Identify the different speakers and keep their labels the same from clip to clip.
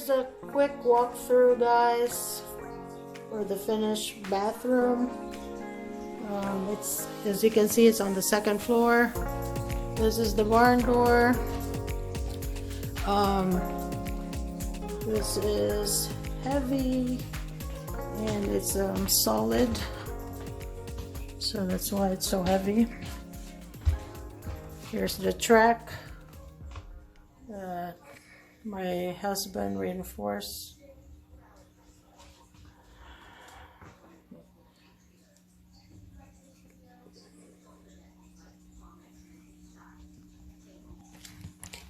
Speaker 1: here's a quick walkthrough, guys, for the finished bathroom. It's, as you can see, it's on the second floor. This is the barn door. This is heavy and it's solid, so that's why it's so heavy. Here's the track that my husband reinforced.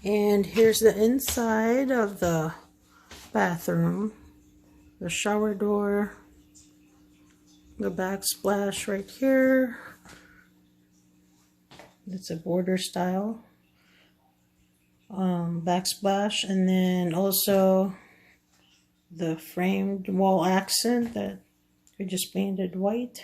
Speaker 1: And here's the inside of the bathroom. The shower door, the backsplash right here. It's a border style backsplash, and then also the framed wall accent that we just painted white.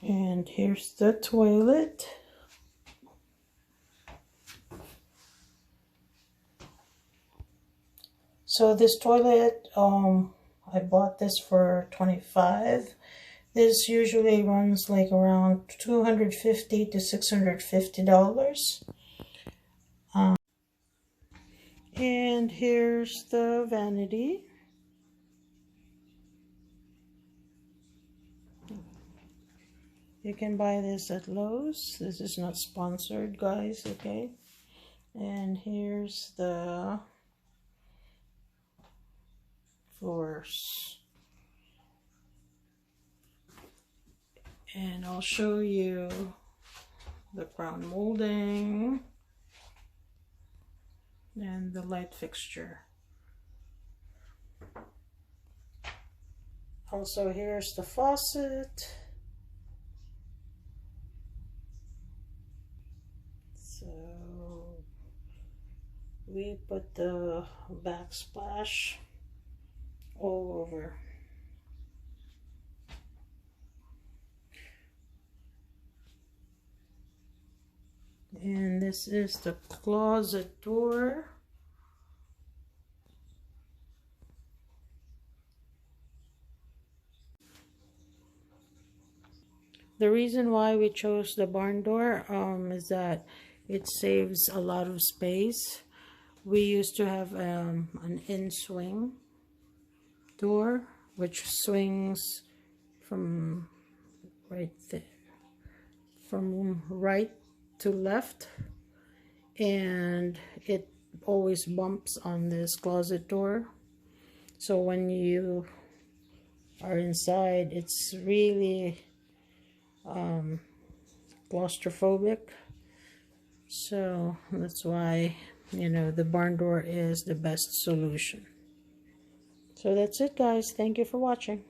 Speaker 1: And here's the toilet. So this toilet, I bought this for $25. This usually runs like around $250 to $650. And here's the vanity. You can buy this at Lowe's. This is not sponsored, guys, okay? And here's the floors. And I'll show you the crown molding and the light fixture. Also, here's the faucet. So we put the backsplash all over. And this is the closet door. The reason why we chose the barn door is that it saves a lot of space. We used to have an in-swing door, which swings from right there, from right to left, and it always bumps on this closet door. So when you are inside, it's really claustrophobic. So that's why, you know, the barn door is the best solution. So that's it, guys. Thank you for watching.